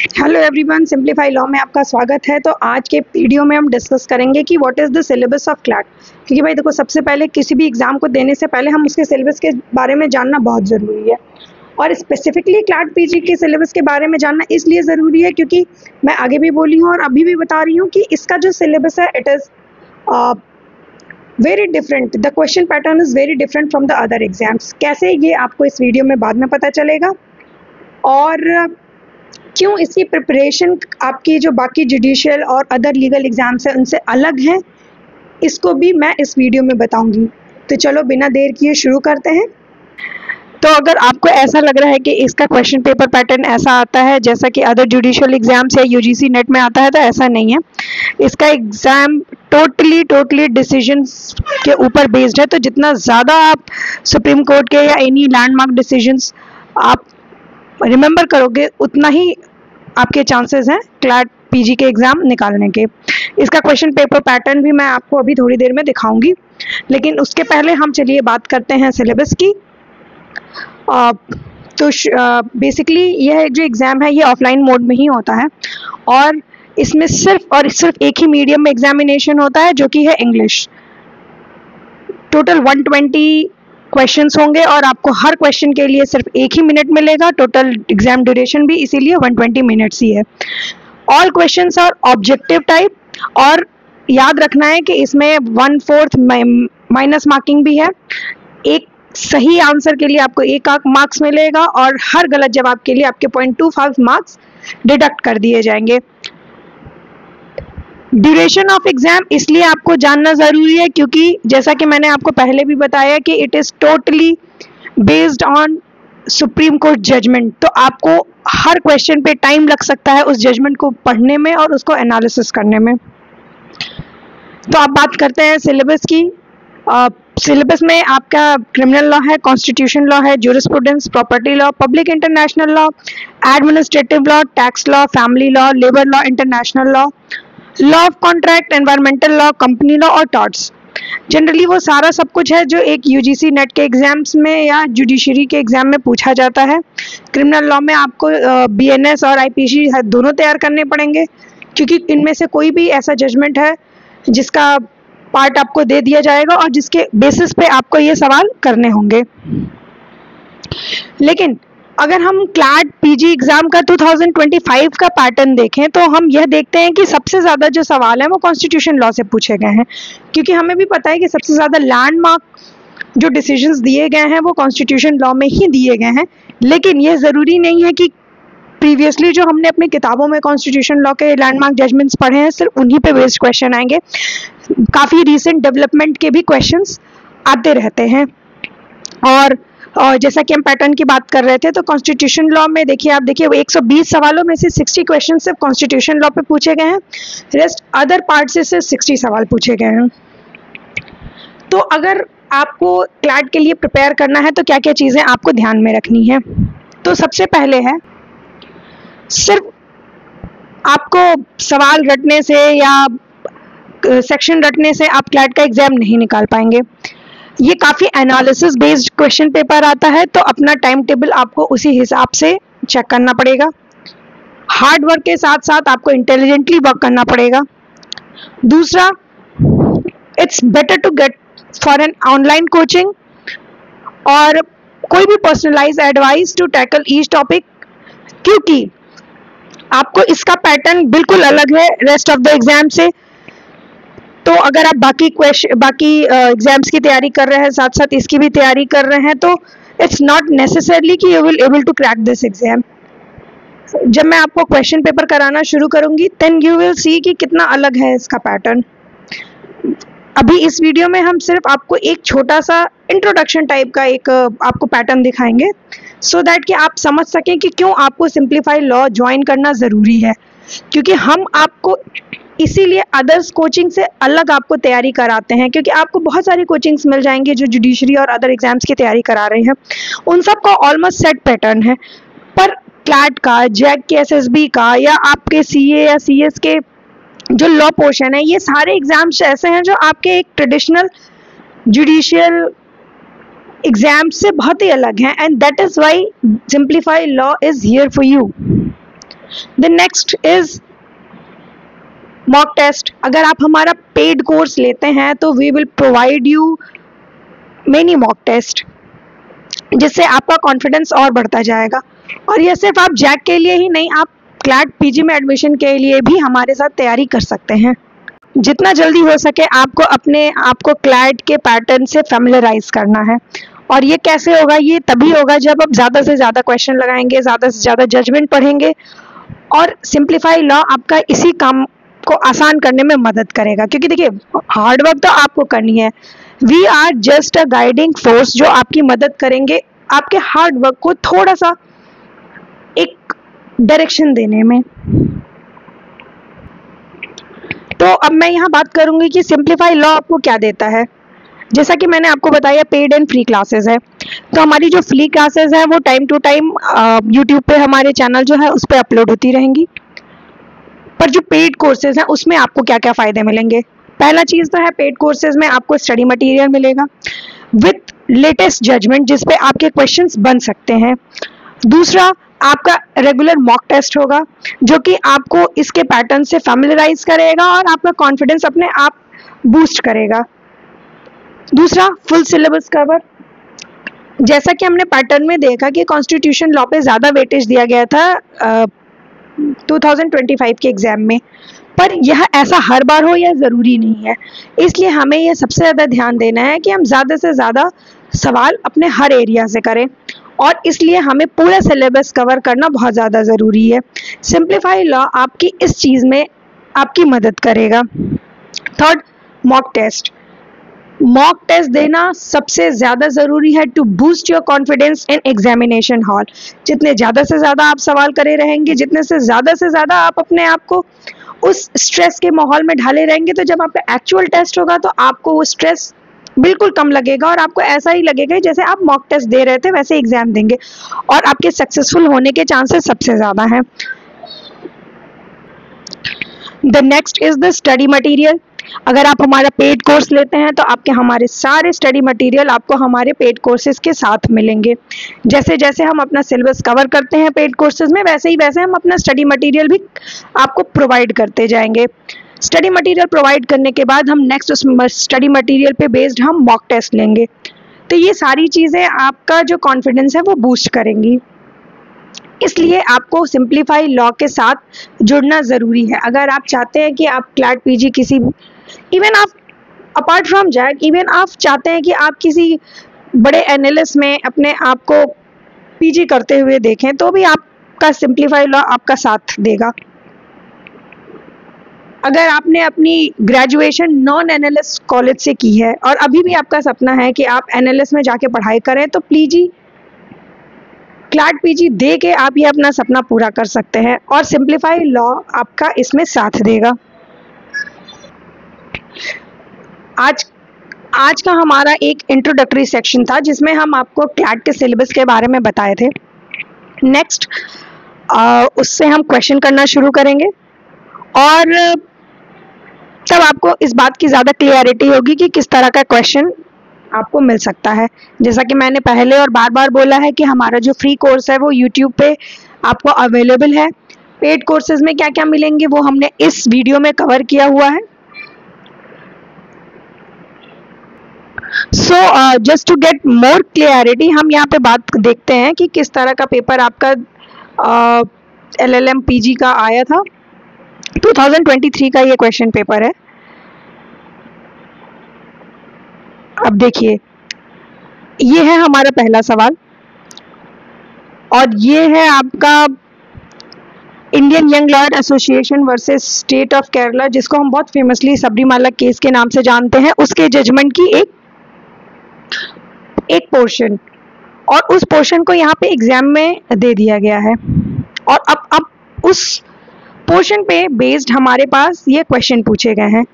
Hello everyone, simplify law में आपका स्वागत है। तो आज के वीडियो में हम डिस्कस करेंगे कि what is the syllabus of CLAT. क्योंकि भाई देखो, सबसे पहले किसी भी एग्ज़ाम को देने से पहले हम उसके सिलेबस के बारे में जानना बहुत ज़रूरी है। और स्पेसिफिकली क्लैट पीजी के सिलेबस के बारे में जानना इसलिए ज़रूरी है क्योंकि मैं आगे भी बोली हूँ और अभी भी बता रही हूँ कि इसका जो सिलेबस है it is very different. The question pattern is very different from the other exams. कैसे, ये आपको इस वीडियो में बाद में पता चलेगा। और क्यों इसकी प्रिपरेशन आपकी जो बाकी जुडिशियल और अदर लीगल एग्जाम्स हैं उनसे अलग हैं, इसको भी मैं इस वीडियो में बताऊंगी। तो चलो बिना देर किए शुरू करते हैं। तो अगर आपको ऐसा लग रहा है कि इसका क्वेश्चन पेपर पैटर्न ऐसा आता है जैसा कि अदर जुडिशियल एग्जाम्स या यूजीसी नेट में आता है, तो ऐसा नहीं है। इसका एग्ज़ाम टोटली डिसीजंस के ऊपर बेस्ड है। तो जितना ज़्यादा आप सुप्रीम कोर्ट के या एनी लैंडमार्क डिसीजंस आप रिमेंबर करोगे, उतना ही आपके चांसेस हैं क्लैट पीजी के एग्ज़ाम निकालने के। इसका क्वेश्चन पेपर पैटर्न भी मैं आपको अभी थोड़ी देर में दिखाऊंगी, लेकिन उसके पहले हम चलिए बात करते हैं सिलेबस की। तो बेसिकली यह जो एग्ज़ाम है ये ऑफलाइन मोड में ही होता है और इसमें सिर्फ एक ही मीडियम में एग्जामिनेशन होता है, जो कि है इंग्लिश। टोटल 120 क्वेश्चंस होंगे और आपको हर क्वेश्चन के लिए सिर्फ 1 ही मिनट मिलेगा। टोटल एग्जाम ड्यूरेशन भी इसीलिए 120 मिनट्स ही है। All questions are objective type, और याद रखना है कि इसमें 1/4 माइनस मार्किंग भी है। एक सही आंसर के लिए आपको 1 मार्क्स मिलेगा और हर गलत जवाब के लिए आपके 0.25 मार्क्स डिडक्ट कर दिए जाएंगे। ड्यूरेशन ऑफ एग्जाम इसलिए आपको जानना ज़रूरी है क्योंकि जैसा कि मैंने आपको पहले भी बताया कि it is totally based on supreme court judgement. तो आपको हर क्वेश्चन पे टाइम लग सकता है उस जजमेंट को पढ़ने में और उसको एनालिसिस करने में। तो आप बात करते हैं सिलेबस की। सिलेबस में आपका क्रिमिनल लॉ है, कॉन्स्टिट्यूशन लॉ है, jurisprudence, property law, public international law, administrative law, tax law, family law, labour law, international law, law of contract, environmental law, company law और टॉर्ट्स। जनरली वो सारा सब कुछ है जो एक यूजीसी नेट के एग्जाम्स में या जुडिशरी के एग्जाम में पूछा जाता है। क्रिमिनल लॉ में आपको बीएनएस और आईपीसी दोनों तैयार करने पड़ेंगे क्योंकि इनमें से कोई भी ऐसा जजमेंट है जिसका पार्ट आपको दे दिया जाएगा और जिसके बेसिस पे आपको ये सवाल करने होंगे। लेकिन अगर हम क्लैट पीजी एग्जाम का 2025 का पैटर्न देखें तो हम यह देखते हैं कि सबसे ज़्यादा जो सवाल है वो कॉन्स्टिट्यूशन लॉ से पूछे गए हैं, क्योंकि हमें भी पता है कि सबसे ज़्यादा लैंडमार्क जो डिसीजंस दिए गए हैं वो कॉन्स्टिट्यूशन लॉ में ही दिए गए हैं। लेकिन ये ज़रूरी नहीं है कि प्रीवियसली जो हमने अपनी किताबों में कॉन्स्टिट्यूशन लॉ के लैंडमार्क जजमेंट्स पढ़े हैं सिर्फ उन्हीं पे बेस्ड क्वेश्चन आएंगे। काफ़ी रिसेंट डेवलपमेंट के भी क्वेश्चंस आते रहते हैं। और जैसा कि हम पैटर्न की बात कर रहे थे, तो कॉन्स्टिट्यूशन लॉ में देखिए, आप देखिए 120 सवालों में से 60 क्वेश्चन सिर्फ कॉन्स्टिट्यूशन लॉ पे पूछे गए हैं, रेस्ट अदर पार्ट से सिर्फ 60 सवाल पूछे गए हैं। तो अगर आपको क्लैट के लिए प्रिपेयर करना है तो क्या क्या चीज़ें आपको ध्यान में रखनी है। तो सबसे पहले है, सिर्फ आपको सवाल रटने से या सेक्शन रटने से आप क्लैट का एग्जाम नहीं निकाल पाएंगे। ये काफ़ी एनालिसिस बेस्ड क्वेश्चन पेपर आता है, तो अपना टाइम टेबल आपको उसी हिसाब से चेक करना पड़ेगा। हार्ड वर्क के साथ साथ आपको इंटेलिजेंटली वर्क करना पड़ेगा। दूसरा, it's better to get for an online coaching और कोई भी personalize advice to tackle each topic, क्योंकि आपको इसका पैटर्न बिल्कुल अलग है रेस्ट ऑफ द एग्जाम से। तो अगर आप बाकी एग्जाम्स की तैयारी कर रहे हैं, साथ साथ इसकी भी तैयारी कर रहे हैं, तो इट्स नॉट नेसेसरली कि you will able to crack this exam. जब मैं आपको क्वेश्चन पेपर कराना शुरू करूंगी देन यू विल सी कि कितना अलग है इसका पैटर्न। अभी इस वीडियो में हम सिर्फ आपको एक छोटा सा इंट्रोडक्शन टाइप का एक आपको पैटर्न दिखाएंगे, सो दैट कि आप समझ सकें कि क्यों आपको सिंप्लीफाई लॉ ज्वाइन करना ज़रूरी है। क्योंकि हम आपको इसीलिए अदर्स कोचिंग से अलग आपको तैयारी कराते हैं, क्योंकि आपको बहुत सारी कोचिंग्स मिल जाएंगी जो जुडिशरी और अदर एग्जाम्स की तैयारी करा रहे हैं, उन सब का ऑलमोस्ट सेट पैटर्न है। पर क्लैट का, जैक के एसएसबी का या आपके सीए या सीएस के जो लॉ पोर्शन है, ये सारे एग्जाम्स ऐसे हैं जो आपके एक ट्रेडिशनल जुडिशियल एग्जाम से बहुत ही अलग हैं, and that is why simplify law is here for you. The next is mock test. अगर आप हमारा पेड कोर्स लेते हैं तो we will provide you many mock test, जिससे आपका कॉन्फिडेंस और बढ़ता जाएगा। और ये सिर्फ आप जैक के लिए ही नहीं, आप क्लैट पीजी में एडमिशन के लिए भी हमारे साथ तैयारी कर सकते हैं। जितना जल्दी हो सके आपको अपने आप को क्लैट के पैटर्न से फैमिलियराइज करना है। और ये कैसे होगा? ये तभी होगा जब आप ज़्यादा से ज़्यादा क्वेश्चन लगाएंगे, ज़्यादा से ज़्यादा जजमेंट पढ़ेंगे, और सिंप्लीफाई लॉ आपका इसी काम को आसान करने में मदद करेगा। क्योंकि देखिए, हार्डवर्क तो आपको करनी है, we are just a guiding force जो आपकी मदद करेंगे आपके हार्डवर्क को थोड़ा सा एक डायरेक्शन देने में। तो अब मैं यहाँ बात करूंगी कि सिंप्लीफाई लॉ आपको क्या देता है। जैसा कि मैंने आपको बताया, पेड एंड फ्री क्लासेस है। तो हमारी जो फ्री क्लासेस है वो टाइम टू टाइम यूट्यूब पे हमारे चैनल जो है उस पर अपलोड होती रहेंगी। पर जो पेड कोर्सेज हैं उसमें आपको क्या क्या फ़ायदे मिलेंगे? पहला चीज़ तो है, पेड कोर्सेज में आपको स्टडी मटेरियल मिलेगा विथ लेटेस्ट जजमेंट, जिस पे आपके क्वेश्चंस बन सकते हैं। दूसरा, आपका रेगुलर मॉक टेस्ट होगा जो कि आपको इसके पैटर्न से फैमिलियराइज करेगा और आपका कॉन्फिडेंस अपने आप बूस्ट करेगा। दूसरा, फुल सिलेबस कवर। जैसा कि हमने पैटर्न में देखा कि कॉन्स्टिट्यूशन लॉ पे ज़्यादा वेटेज दिया गया था 2025 के एग्ज़ाम में, पर यह ऐसा हर बार हो यह ज़रूरी नहीं है। इसलिए हमें यह सबसे ज़्यादा ध्यान देना है कि हम ज़्यादा से ज़्यादा सवाल अपने हर एरिया से करें, और इसलिए हमें पूरा सिलेबस कवर करना बहुत ज़्यादा ज़रूरी है। सिंप्लीफाई लॉ आपकी इस चीज़ में आपकी मदद करेगा। Third, mock test. Mock test देना सबसे ज़्यादा ज़रूरी है to boost your confidence in examination hall. जितने ज़्यादा से ज़्यादा आप सवाल करे रहेंगे, जितने से ज़्यादा आप अपने आप को उस स्ट्रेस के माहौल में ढाले रहेंगे, तो जब आपका एक्चुअल टेस्ट होगा तो आपको वो स्ट्रेस बिल्कुल कम लगेगा और आपको ऐसा ही लगेगा जैसे आप मॉक टेस्ट दे रहे थे वैसे एग्जाम देंगे, और आपके सक्सेसफुल होने के चांसेस सबसे ज़्यादा हैं। The next is the study material. अगर आप हमारा पेड कोर्स लेते हैं तो आपके हमारे सारे स्टडी मटेरियल आपको हमारे पेड कोर्सेज के साथ मिलेंगे। जैसे जैसे हम अपना सिलेबस कवर करते हैं पेड कोर्सेज में, वैसे ही वैसे हम अपना स्टडी मटेरियल भी आपको प्रोवाइड करते जाएंगे। स्टडी मटेरियल प्रोवाइड करने के बाद हम नेक्स्ट उस स्टडी मटेरियल पे बेस्ड हम मॉक टेस्ट लेंगे। तो ये सारी चीज़ें आपका जो कॉन्फिडेंस है वो बूस्ट करेंगी। इसलिए आपको सिंप्लीफाई लॉ के साथ जुड़ना ज़रूरी है। अगर आप चाहते हैं कि आप क्लैट पीजी किसी, इवन आप अपार्ट फ्रॉम जैक, इवन आप चाहते हैं कि आप किसी बड़े एनालिस्ट में अपने आप को पीजी करते हुए देखें, तो भी आपका सिंप्लीफाई लॉ आपका साथ देगा। अगर आपने अपनी ग्रेजुएशन नॉन एनालिस्ट कॉलेज से की है और अभी भी आपका सपना है कि आप एनालिस्ट में जाके पढ़ाई करें, तो प्लीज़ क्लैट पीजी दे के आप ये अपना सपना पूरा कर सकते हैं, और सिंप्लीफाई लॉ आपका इसमें साथ देगा। आज का हमारा एक इंट्रोडक्टरी सेक्शन था जिसमें हम आपको क्लैट के सिलेबस के बारे में बताए थे। नेक्स्ट उससे हम क्वेश्चन करना शुरू करेंगे, और तब आपको इस बात की ज़्यादा क्लियरिटी होगी कि किस तरह का क्वेश्चन आपको मिल सकता है। जैसा कि मैंने पहले और बार बार बोला है कि हमारा जो फ्री कोर्स है वो यूट्यूब पे आपको अवेलेबल है। पेड कोर्सेज में क्या क्या मिलेंगे वो हमने इस वीडियो में कवर किया हुआ है। So just to get more clarity, हम यहाँ पे बात देखते हैं कि किस तरह का पेपर आपका LLM PG का आया था। 2023 का ये क्वेश्चन पेपर है। अब देखिए, ये है हमारा पहला सवाल, और ये है आपका Indian young lawyer association versus state of Kerala, जिसको हम बहुत फेमसली सबरीमाला केस के नाम से जानते हैं, उसके जजमेंट की एक पोर्शन, और उस पोर्शन को यहाँ पे एग्जाम में दे दिया गया है। और अब उस पोर्शन पे बेस्ड हमारे पास ये क्वेश्चन पूछे गए हैं।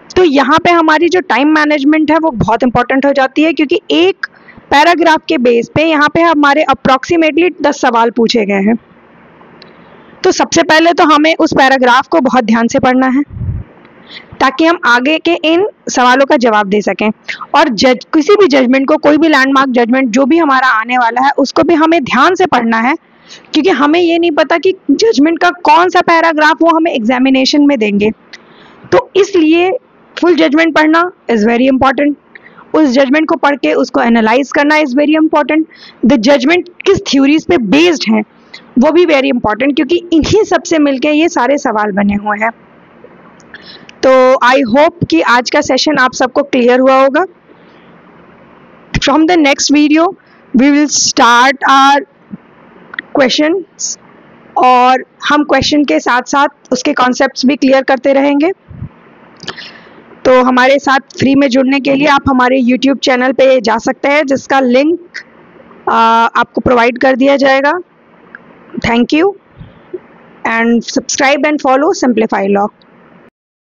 तो यहाँ पे हमारी जो टाइम मैनेजमेंट है वो बहुत इंपॉर्टेंट हो जाती है, क्योंकि एक पैराग्राफ के बेस पे यहाँ पे हमारे अप्रॉक्सीमेटली 10 सवाल पूछे गए हैं। तो सबसे पहले तो हमें उस पैराग्राफ को बहुत ध्यान से पढ़ना है ताकि हम आगे के इन सवालों का जवाब दे सकें, और किसी भी जजमेंट को, कोई भी लैंडमार्क जजमेंट जो भी हमारा आने वाला है उसको भी हमें ध्यान से पढ़ना है क्योंकि हमें ये नहीं पता कि जजमेंट का कौन सा पैराग्राफ वो हमें एग्जामिनेशन में देंगे। तो इसलिए फुल जजमेंट पढ़ना इज़ वेरी इंपॉर्टेंट। उस जजमेंट को पढ़ के उसको एनालाइज करना is very important. The judgement किस थ्योरीज पे बेस्ड हैं वो भी वेरी इंपॉर्टेंट, क्योंकि इन्हीं सब से मिलके ये सारे सवाल बने हुए हैं। तो आई होप कि आज का सेशन आप सबको क्लियर हुआ होगा। From the next video we will start our questions, और हम क्वेश्चन के साथ साथ उसके कॉन्सेप्ट्स भी क्लियर करते रहेंगे। तो हमारे साथ फ्री में जुड़ने के लिए आप हमारे YouTube चैनल पे जा सकते हैं, जिसका लिंक आपको प्रोवाइड कर दिया जाएगा। Thank you, and subscribe and follow Simplify Law.